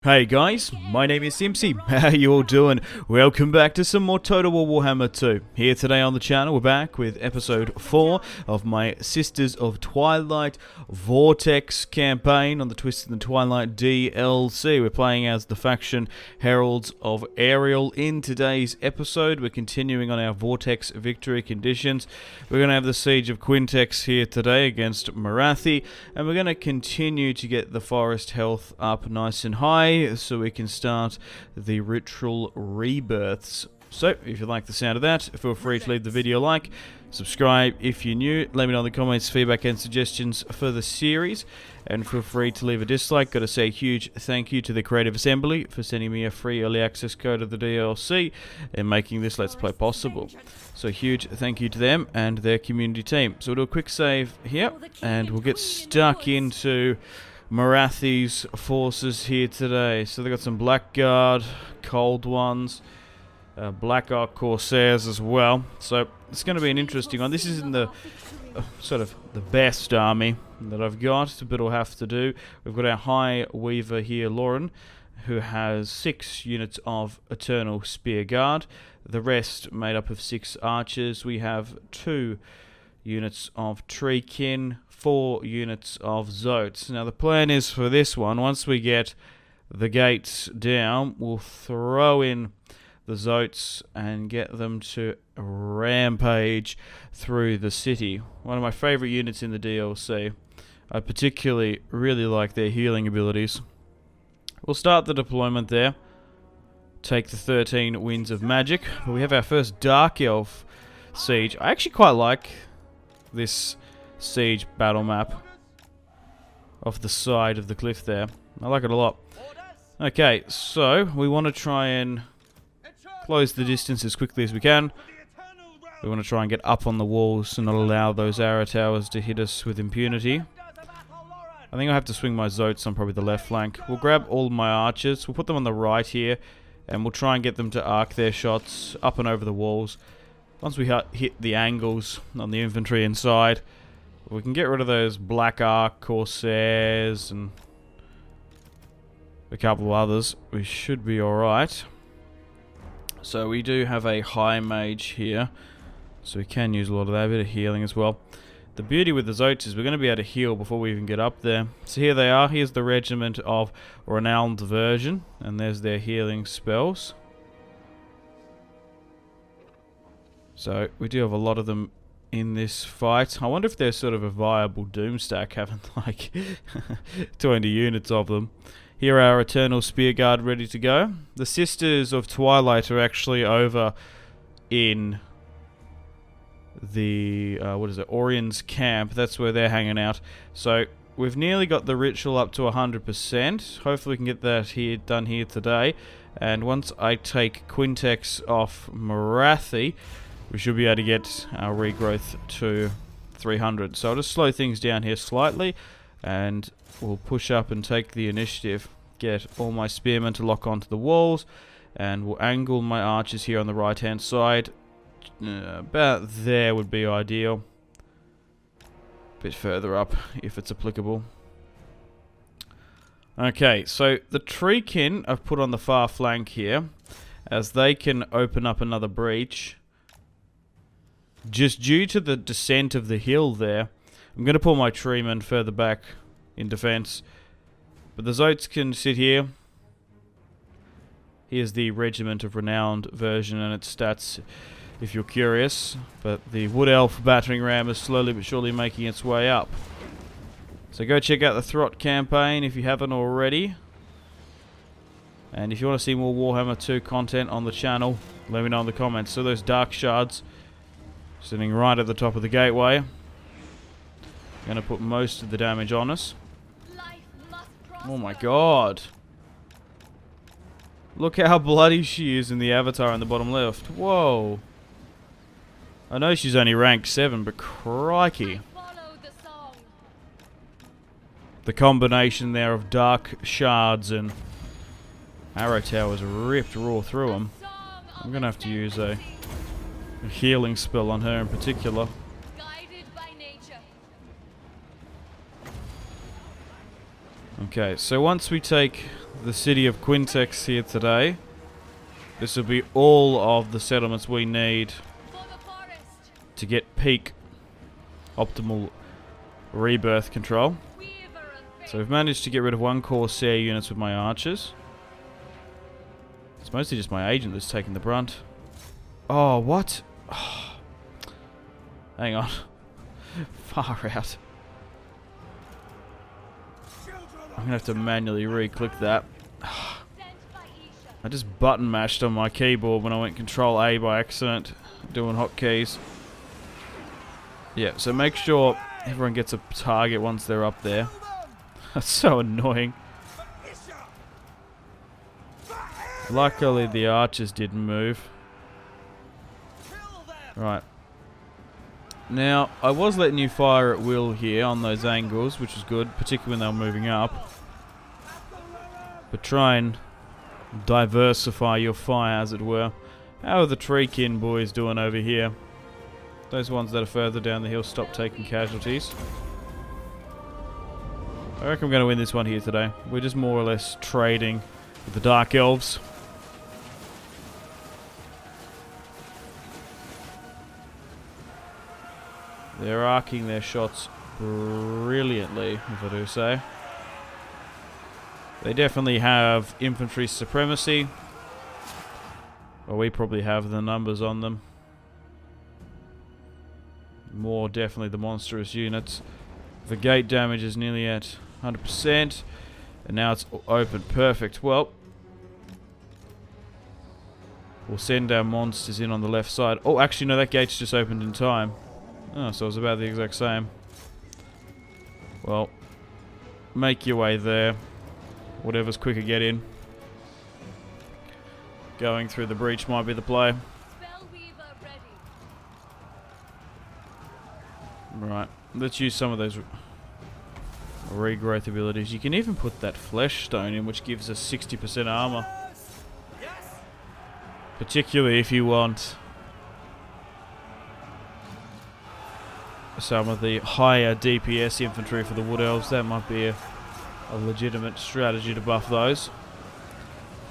Hey guys, my name is Simpzy. How you all doing? Welcome back to some more Total War WARHAMMER II. Here today on the channel, we're back with episode 4 of my Sisters of Twilight Vortex campaign on the Twisted The Twilight DLC. We're playing as the faction Heralds of Ariel. In today's episode, we're continuing on our Vortex victory conditions. We're going to have the Siege of Quintex here today against MORATHI, and we're going to continue to get the forest health up nice and high, so we can start the ritual rebirths. So, if you like the sound of that, feel free to leave the video a like, subscribe if you're new, let me know in the comments feedback and suggestions for the series, and feel free to leave a dislike. Got to say a huge thank you to the Creative Assembly for sending me a free early access code of the DLC and making this Let's Play possible. So huge thank you to them and their community team. So we'll do a quick save here, and we'll get stuck into MORATHI's forces here today. So they've got some Blackguard, Cold Ones, Black Ark Corsairs as well. So it's going to be an interesting one. This isn't the sort of the best army that I've got, but it'll have to do. We've got our High Weaver here, Loren, who has 6 units of Eternal Spear Guard. The rest made up of 6 archers. We have 2 units of Treekin, 4 units of Zotes. Now the plan is for this one, once we get the gates down, we'll throw in the Zotes and get them to rampage through the city. One of my favourite units in the DLC. I particularly really like their healing abilities. We'll start the deployment there. Take the 13 Winds of Magic. But we have our first Dark Elf siege. I actually quite like this siege battle map off the side of the cliff there. I like it a lot. Okay, so we want to try and close the distance as quickly as we can. We want to try and get up on the walls and not allow those arrow towers to hit us with impunity. I think I have to swing my Zotes on probably the left flank. We'll grab all of my archers. We'll put them on the right here, and we'll try and get them to arc their shots up and over the walls. Once we hit the angles on the infantry inside, we can get rid of those Black Ark Corsairs and a couple of others. We should be alright. So we do have a High Mage here, so we can use a lot of that, a bit of healing as well. The beauty with the Zotes is we're going to be able to heal before we even get up there. So here they are. Here's the regiment of Renowned Version, and there's their healing spells. So we do have a lot of them in this fight. I wonder if they're sort of a viable doom stack, having like 20 units of them. Here are our Eternal Spear Guard ready to go. The Sisters of Twilight are actually over in the Orion's camp. That's where they're hanging out. So we've nearly got the ritual up to 100%. Hopefully we can get that done here today. And once I take Quintex off MORATHI, we should be able to get our regrowth to 300. So I'll just slow things down here slightly, and we'll push up and take the initiative. Get all my spearmen to lock onto the walls, and we'll angle my archers here on the right hand side. About there would be ideal. A bit further up if it's applicable. Okay, so the Treekin I've put on the far flank here, as they can open up another breach. Just due to the descent of the hill there, I'm going to pull my treemen further back in defense. But the Zotes can sit here. Here's the Regiment of Renowned Version and its stats, if you're curious. But the Wood Elf battering ram is slowly but surely making its way up. So go check out the Throt campaign if you haven't already. And if you want to see more Warhammer 2 content on the channel, let me know in the comments. So those Dark Shards sitting right at the top of the gateway. Going to put most of the damage on us. Oh my god. Look how bloody she is in the avatar in the bottom left. Whoa. I know she's only ranked 7, but crikey. The combination there of Dark Shards and arrow towers ripped raw through them. I'm going to have to use a healing spell on her in particular. Okay, so once we take the city of Quintex here today. This will be all of the settlements we need to get peak optimal rebirth control. So we've managed to get rid of 1 Corsair units with my archers. It's mostly just my agent that's taking the brunt. Oh, what? Oh. Hang on. Far out. I'm gonna have to manually re-click that. I just button mashed on my keyboard when I went Control A by accident, doing hotkeys. Yeah, so make sure everyone gets a target once they're up there. That's so annoying. Luckily the archers didn't move. Right. Now, I was letting you fire at will here on those angles, which is good, particularly when they were moving up. But try and diversify your fire, as it were. How are the Treekin boys doing over here? Those ones that are further down the hill stop taking casualties. I reckon I'm going to win this one here today. We're just more or less trading with the Dark Elves. They're arcing their shots brilliantly, if I do say. They definitely have infantry supremacy. Well, we probably have the numbers on them. More definitely the monstrous units. The gate damage is nearly at 100%. And now it's open. Perfect. Well, we'll send our monsters in on the left side. Oh, actually, no, that gate's just opened in time. Oh, so it was about the exact same. Well, make your way there. Whatever's quicker, get in. Going through the breach might be the play. Right, let's use some of those regrowth abilities. You can even put that flesh stone in, which gives us 60% armor. Particularly if you want some of the higher DPS infantry for the Wood Elves. That might be a legitimate strategy to buff those.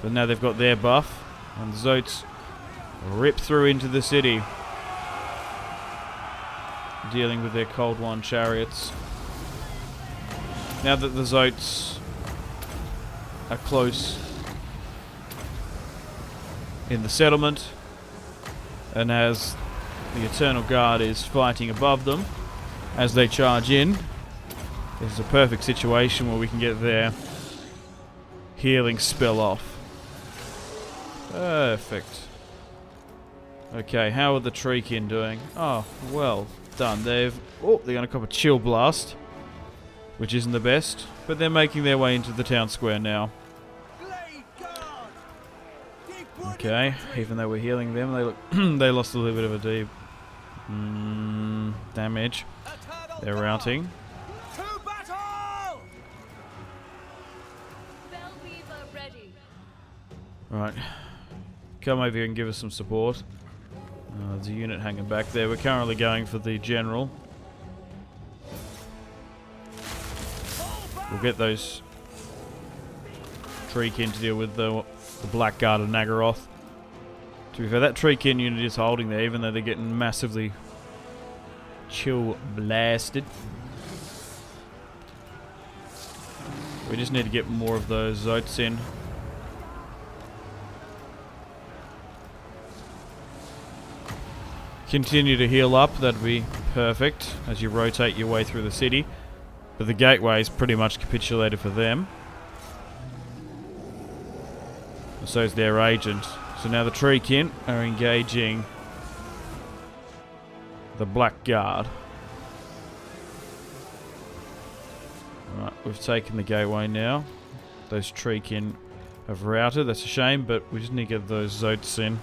But now they've got their buff, and the Zotes rip through into the city, dealing with their Cold One chariots. Now that the Zotes are close in the settlement, and as the Eternal Guard is fighting above them, as they charge in, this is a perfect situation where we can get their healing spell off. Perfect. Okay, how are the Treekin doing? Oh, well done. They're going to cop a chill blast, which isn't the best, but they're making their way into the town square now. Okay, even though we're healing them, they look they lost a little bit of a deep damage. They're routing. Right, come over here and give us some support. There's a unit hanging back there. We're currently going for the general. We'll get those Treekin to deal with the Blackguard of Nagaroth. To be fair, that Treekin unit is holding there, even though they're getting massively chill blasted. We just need to get more of those Zotes in. Continue to heal up, that'd be perfect as you rotate your way through the city. But the gateway's pretty much capitulated for them. And so is their agent. So now the Treekin are engaging the Blackguard. Right, we've taken the gateway now. Those Treekin have routed, that's a shame, but we just need to get those Zotes in.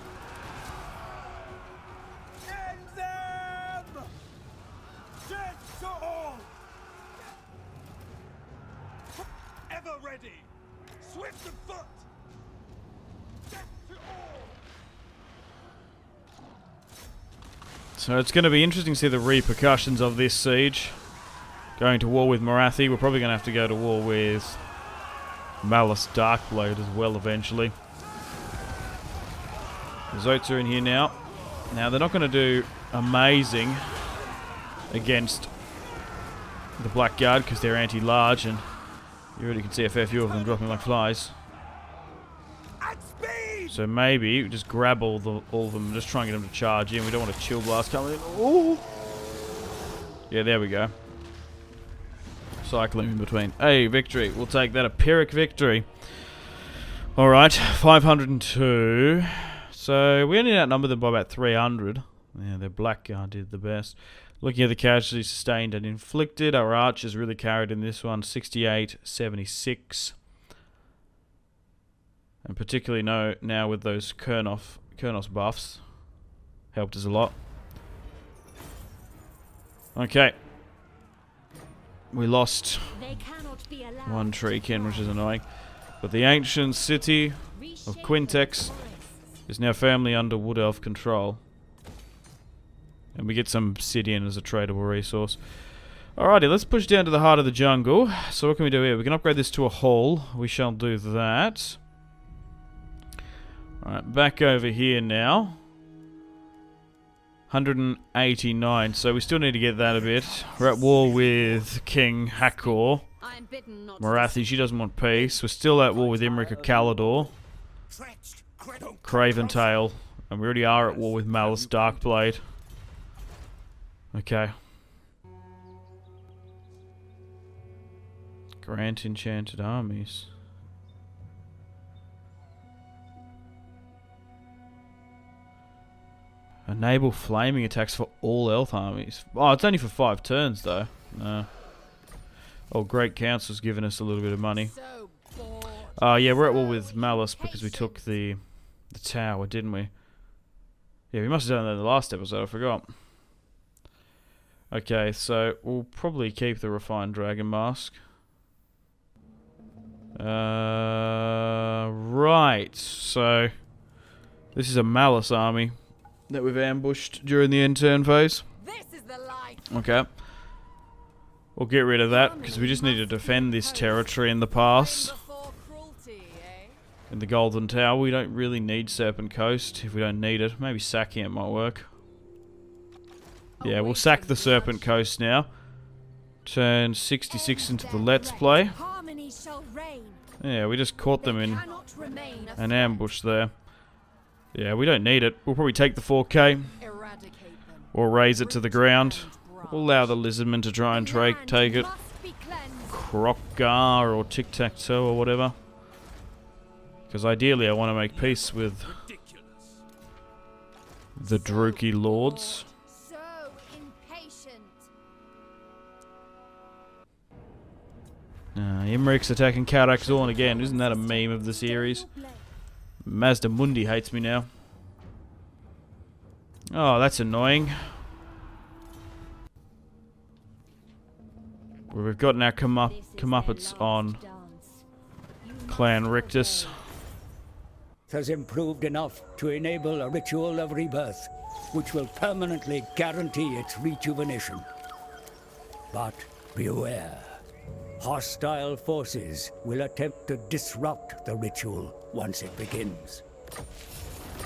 So it's going to be interesting to see the repercussions of this siege. Going to war with MORATHI. We're probably going to have to go to war with Malice Darkblade as well eventually. The Zotes are in here now. Now they're not going to do amazing against the Blackguard because they're anti-large, and you already can see a fair few of them dropping like flies. So maybe we just grab all of them and just try and get them to charge in. We don't want a chill blast coming in. Ooh. Yeah, there we go. Cycling in between. Hey, victory. We'll take that. A Pyrrhic victory. Alright, 502. So we only outnumber them by about 300. Yeah, their Blackguard did the best. Looking at the casualties sustained and inflicted, our archers really carried in this one. 68, 76. And particularly now with those Kurnos buffs. Helped us a lot. Okay. We lost one Treekin, which is annoying. But the ancient city of Quintex is now firmly under Wood Elf control. And we get some obsidian as a tradable resource. Alrighty, let's push down to the heart of the jungle. So what can we do here? We can upgrade this to a hall. We shall do that. Alright, back over here now. 189, so we still need to get that a bit. We're at war with King Hakor. MORATHI, she doesn't want peace. We're still at war with Imric of Calador. Craven Tail. And we already are at war with Malice Darkblade. Okay. Grant enchanted armies. Enable flaming attacks for all elf armies. Oh, it's only for 5 turns though. No. Oh, Great Council's given us a little bit of money. Yeah, we're at war with Malice because we took the tower, didn't we? Yeah, we must have done that in the last episode, I forgot. Okay, so we'll probably keep the Refined Dragon Mask. Right, so this is a Malice army that we've ambushed during the end turn phase. Okay. We'll get rid of that, because we just need to defend this territory in the pass. In the Golden Tower, we don't really need Serpent Coast, if we don't need it. Maybe sacking it might work. Yeah, we'll sack the Serpent Coast now. Turn 66 into the Let's Play. Yeah, we just caught them in an ambush there. Yeah, we don't need it. We'll probably take the 4K. Or raise it to the ground. We'll allow the Lizardmen to try and take it. Krokgar or Tic-Tac-Toe or whatever. Because ideally I want to make peace with the Druki Lords. Imric's attacking Karak Zorn again. Isn't that a meme of the series? Mazda Mundi hates me now. Oh, that's annoying. We've gotten our comeuppance on Clan Rictus. Has improved enough to enable a ritual of rebirth, which will permanently guarantee its rejuvenation. But beware. Hostile forces will attempt to disrupt the ritual once it begins.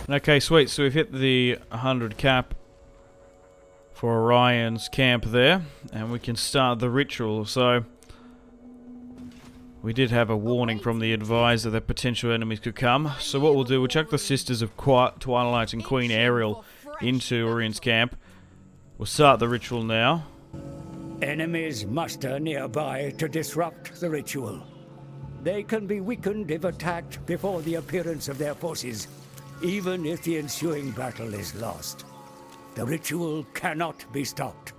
Okay, sweet. So we've hit the 100 cap for Orion's camp there, and we can start the ritual. So we did have a warning from the advisor that potential enemies could come. So what we'll do, we'll chuck the Sisters of Twilight and Queen Ariel into Orion's camp. We'll start the ritual now. Enemies muster nearby to disrupt the ritual. They can be weakened if attacked before the appearance of their forces, even if the ensuing battle is lost. The ritual cannot be stopped,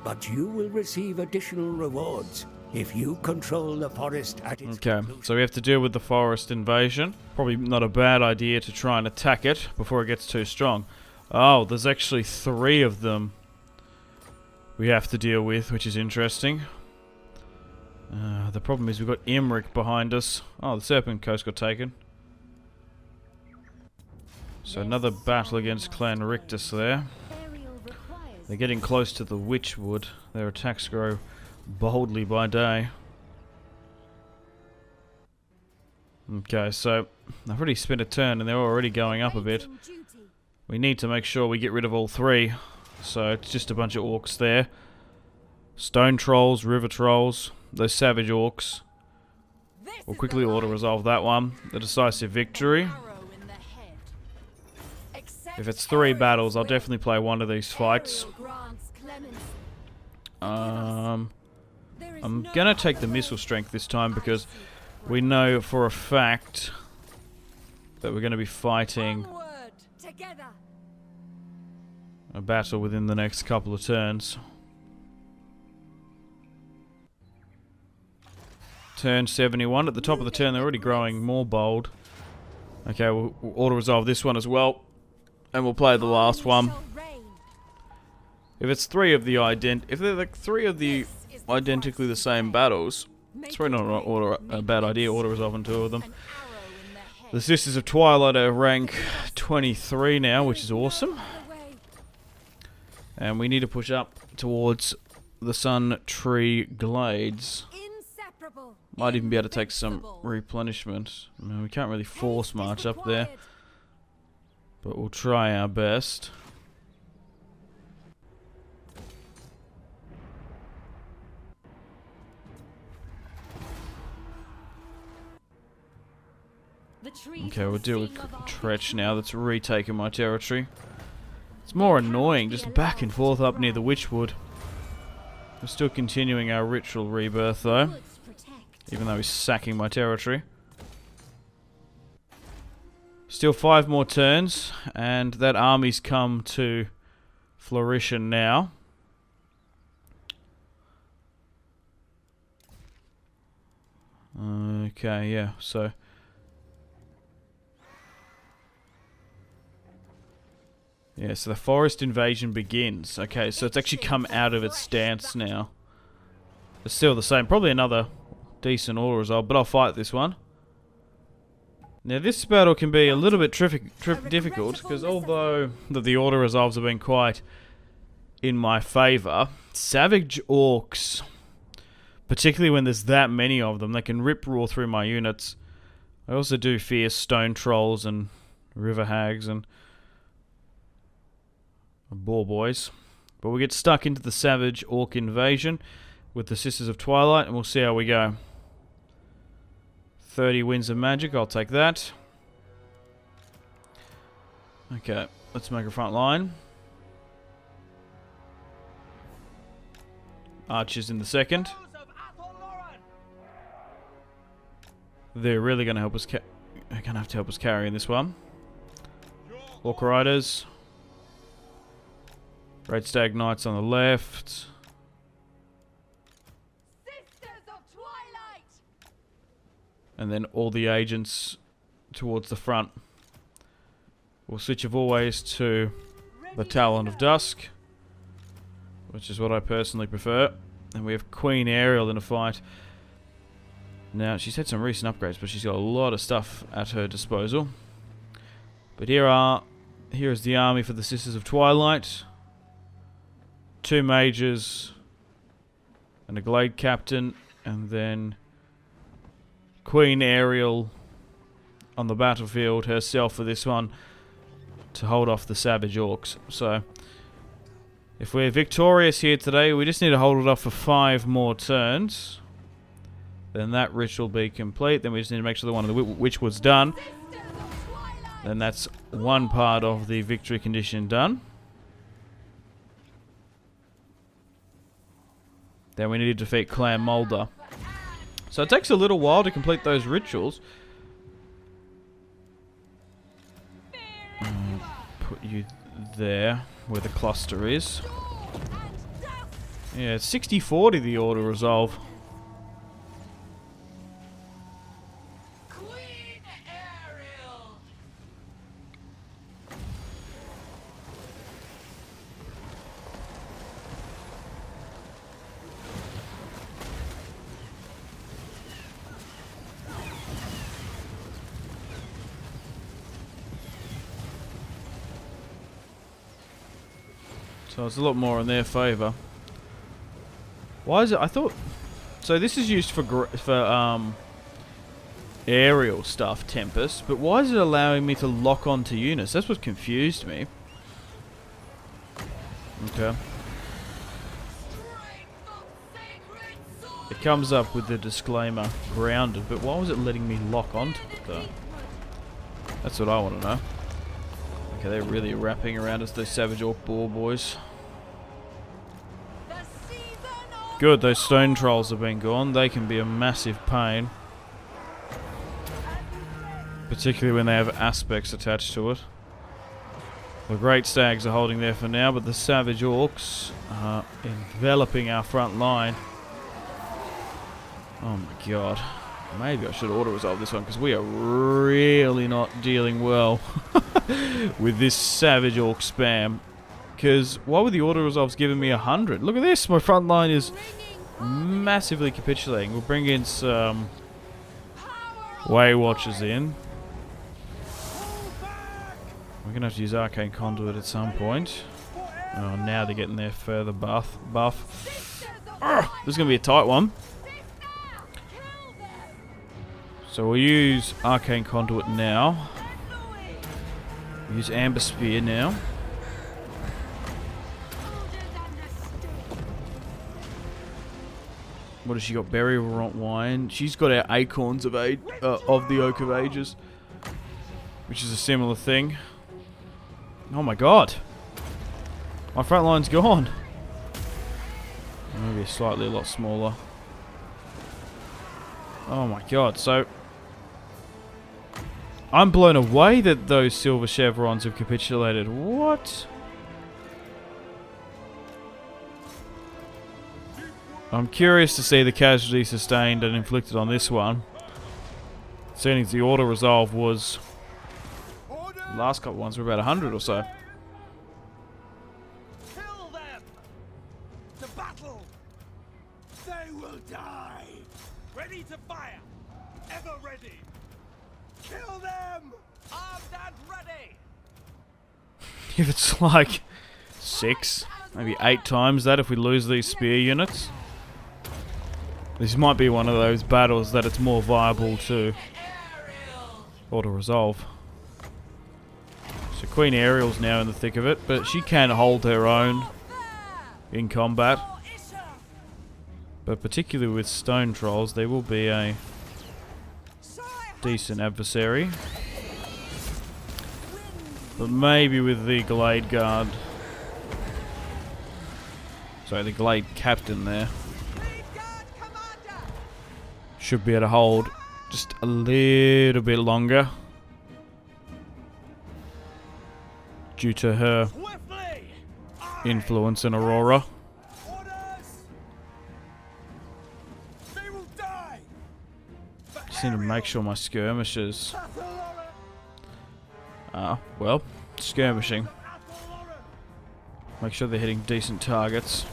but you will receive additional rewards if you control the forest at its conclusion. So we have to deal with the forest invasion. Probably not a bad idea to try and attack it before it gets too strong. Oh, there's actually 3 of them we have to deal with, which is interesting. The problem is we've got Imric behind us. Oh, the Serpent Coast got taken. So another battle against Clan Rictus there. They're getting close to the Witchwood. Their attacks grow boldly by day. Okay, so I've already spent a turn and they're already going up a bit. We need to make sure we get rid of all three. So it's just a bunch of orcs there. Stone trolls, river trolls, those savage orcs. We'll quickly auto-resolve that one. The decisive victory. If it's 3 battles, I'll definitely play one of these fights. I'm gonna take the missile strength this time because we know for a fact that we're gonna be fighting a battle within the next couple of turns. Turn 71. At the top of the turn, they're already growing more bold. Okay, we'll auto-resolve this one as well. And we'll play the last one. If it's if they're like 3 of the identically the same battles, it's probably not a bad idea auto-resolving 2 of them. The Sisters of Twilight are rank 23 now, which is awesome. And we need to push up towards the Sun Tree Glades. Might even be able to take some replenishment. I mean, we can't really force march up there, but we'll try our best. Okay, we'll deal with Tretch now that's retaken my territory. It's more annoying, just back and forth up near the Witchwood. We're still continuing our ritual rebirth though, even though he's sacking my territory. Still 5 more turns, and that army's come to fruition now. Okay, yeah, so... yeah, so the forest invasion begins. Okay, so it's actually come out of its stance now. It's still the same. Probably another decent auto result, but I'll fight this one. Now this battle can be a little bit difficult, because although the auto resolves have been quite in my favour, savage orcs, particularly when there's that many of them, they can rip-roar through my units. I also do fear stone trolls and river hags and boar boys. But we'll get stuck into the savage orc invasion with the Sisters of Twilight, and we'll see how we go. 30 winds of magic, I'll take that. Okay, let's make a front line. Archers in the second. They're really going to help us. They're going to have to help us carry in this one. Orc Riders. Great Stag Knights on the left. Sisters of Twilight. And then all the agents towards the front. We'll switch of always to the Talon of Dusk, which is what I personally prefer. And we have Queen Ariel in a fight. Now, she's had some recent upgrades, but she's got a lot of stuff at her disposal. But here is the army for the Sisters of Twilight. 2 mages and a glade captain, and then Queen Ariel on the battlefield herself for this one to hold off the savage orcs. So if we're victorious here today, we just need to hold it off for 5 more turns. Then that ritual will be complete. Then we just need to make sure the one of the Witchwood's done. Then that's one part of the victory condition done. Then we need to defeat Clan Mulder. So it takes a little while to complete those rituals. Put you there, where the cluster is. Yeah, it's 60-40 the auto resolve. So it's a lot more in their favour. Why is it? I thought. So this is used for aerial stuff, Tempest, but why is it allowing me to lock onto units? That's what confused me. Okay. It comes up with the disclaimer, grounded, but why was it letting me lock onto it though? That's what I want to know. Okay, they're really wrapping around us, those Savage Orc Boar boys. Good, those stone trolls have been gone. They can be a massive pain. Particularly when they have aspects attached to it. The Great Stags are holding there for now, but the Savage Orcs are enveloping our front line. Oh my god. Maybe I should auto-resolve this one, because we are really not dealing well with this Savage Orc spam. Because why would the auto-resolves giving me 100? Look at this, my front line is massively capitulating. We'll bring in some Way Watchers in. We're going to have to use Arcane Conduit at some point. Oh, now they're getting their further buff. This is going to be a tight one. So we'll use Arcane Conduit now. We'll use Amber Spear now. What has she got? Burial Wine. She's got our Acorns of the Oak of Ages, which is a similar thing. Oh my god. My front line's gone. Maybe slightly a lot smaller. Oh my god, so I'm blown away that those silver chevrons have capitulated. What? I'm curious to see the casualty sustained and inflicted on this one. Seeing as the auto-resolve was... The last couple ones were about 100 or so. Kill them! To battle! They will die! Ready to fire! Ever ready! Kill them! Armed and ready! If it's like 6, maybe 8 times that if we lose these spear units. This might be one of those battles that it's more viable to auto-resolve. So Queen Ariel's now in the thick of it, but she can hold her own in combat. But particularly with stone trolls, they will be a decent adversary. But maybe with the Glade Guard... Sorry, the Glade Captain there. Should be able to hold just a little bit longer. Due to her influence in Aurora. Just need to make sure my skirmishers... well, skirmishing. Make sure they're hitting decent targets.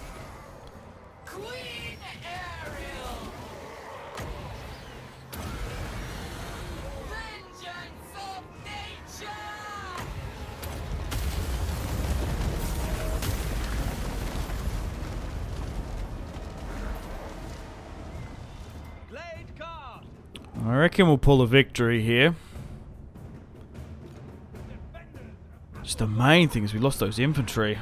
I reckon we'll pull a victory here. Just the main thing is we lost those infantry.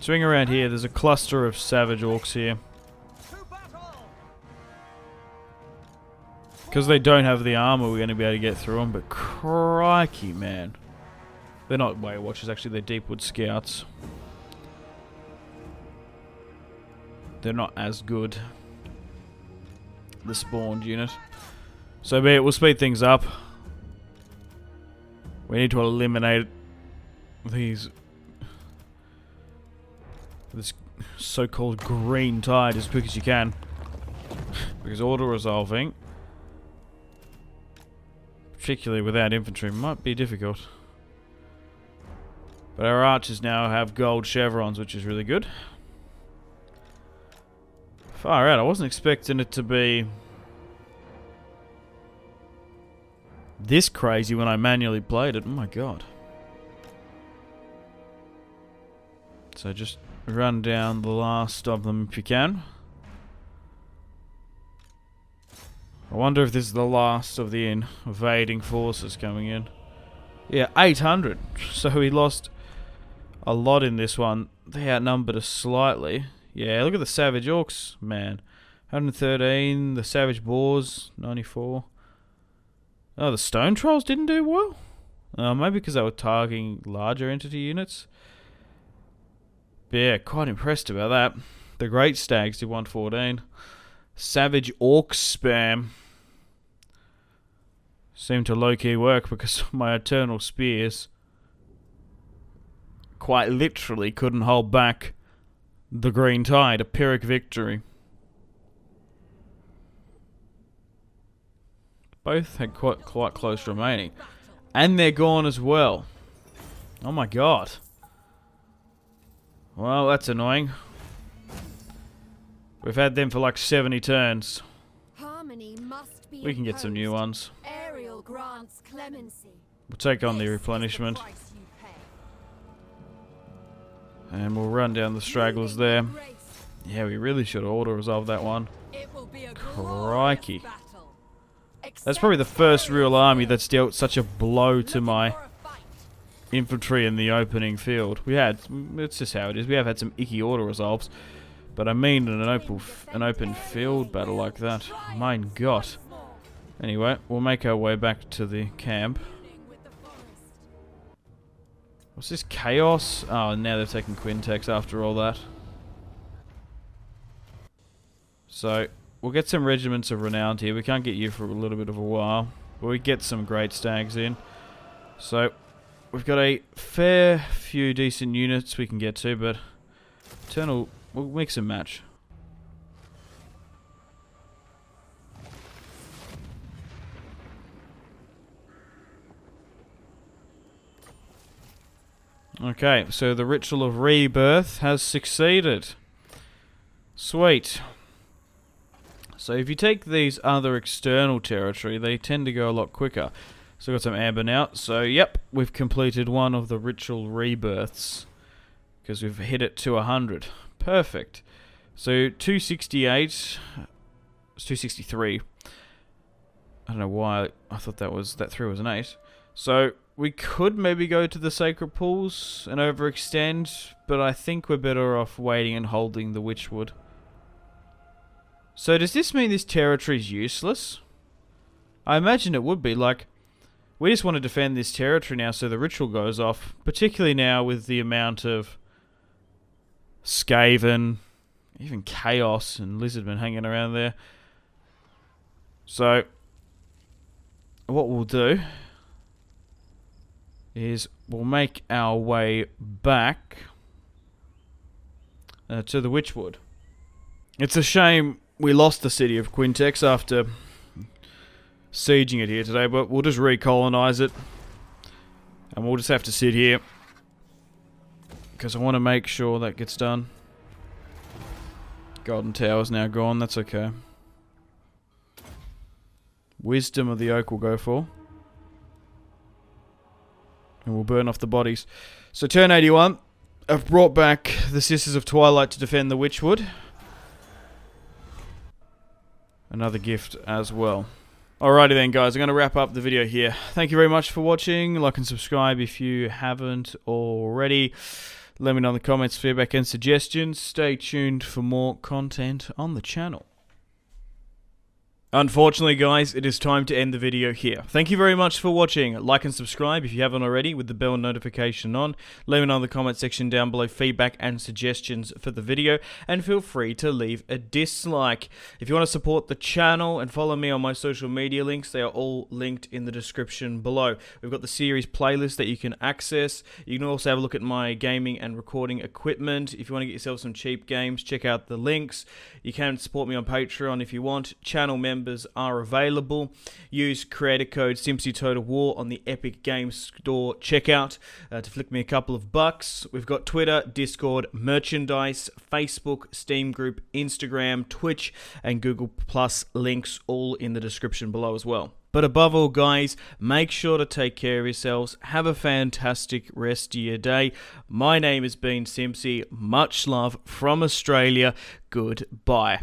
Swing around here, there's a cluster of Savage Orcs here. Because they don't have the armor, we're going to be able to get through them, but crikey, man. They're not Way Watchers, actually, they're Deepwood Scouts. They're not as good. The spawned unit. So be it, we'll speed things up. We need to eliminate these... this so-called green tide as quick as you can. Because auto-resolving, particularly without infantry, might be difficult. But our archers now have gold chevrons, which is really good. Far out, I wasn't expecting it to be this crazy when I manually played it. Oh my god. So just run down the last of them if you can. I wonder if this is the last of the invading forces coming in. Yeah, 800. So we lost a lot in this one. They outnumbered us slightly. Yeah, look at the Savage Orcs, man. 113. The Savage Boars, 94. Oh, the Stone Trolls didn't do well? Maybe because they were targeting larger entity units. But yeah, quite impressed about that. The Great Stags did 114. Savage Orc spam seemed to low-key work because my Eternal Spears quite literally couldn't hold back the Green Tide, a Pyrrhic victory. Both had quite close remaining. And they're gone as well. Oh my god. Well, that's annoying. We've had them for like 70 turns. We can get some new ones. Ariel grants clemency. We'll take on the replenishment. And we'll run down the stragglers there. Yeah, we really should have auto-resolved that one. Crikey. That's probably the first real army that's dealt such a blow to my infantry in the opening field. It's just how it is. We have had some icky auto-resolves. But I mean in an open field battle like that. My god. Anyway, we'll make our way back to the camp. What's this? Chaos? Oh, now they've taken Quintex after all that. So, we'll get some regiments of renown here. We can't get you for a little bit of a while. But we get some great stags in. So, we've got a fair few decent units we can get to, but Eternal... We'll mix and match. Okay, so the ritual of rebirth has succeeded. Sweet. So if you take these other external territory, they tend to go a lot quicker. So we've got some amber now. So yep, we've completed one of the ritual rebirths. Because we've hit it to 100. Perfect. So 268. It's 263. I don't know why I thought that 3 was an 8. So we could maybe go to the sacred pools and overextend, but I think we're better off waiting and holding the Witchwood. So does this mean this territory is useless? I imagine it would be. Like, we just want to defend this territory now so the ritual goes off, particularly now with the amount of Skaven, even Chaos and Lizardmen hanging around there. So, what we'll do is we'll make our way back to the Witchwood. It's a shame we lost the city of Quintex after sieging it here today, but we'll just recolonize it. And we'll just have to sit here. Because I want to make sure that gets done. Golden Tower's now gone, that's okay. Wisdom of the Oak we'll go for. And we'll burn off the bodies. So turn 81. I've brought back the Sisters of Twilight to defend the Witchwood. Another gift as well. Alrighty then guys, I'm going to wrap up the video here. Thank you very much for watching. Like and subscribe if you haven't already. Let me know in the comments, feedback and suggestions. Stay tuned for more content on the channel. Unfortunately guys, it is time to end the video here. Thank you very much for watching. Like and subscribe if you haven't already with the bell notification on. Let me know in the comment section down below feedback and suggestions for the video. And feel free to leave a dislike. If you want to support the channel and follow me on my social media links, they are all linked in the description below. We've got the series playlist that you can access. You can also have a look at my gaming and recording equipment. If you want to get yourself some cheap games, check out the links. You can support me on Patreon if you want. Channel members are available. Use creator code SimpzyTotalWar on the Epic Games Store checkout to flick me a couple of bucks. We've got Twitter, Discord, merchandise, Facebook, Steam group, Instagram, Twitch, and Google Plus links all in the description below as well. But above all, guys, make sure to take care of yourselves. Have a fantastic rest of your day. My name has been Simpzy. Much love from Australia. Goodbye.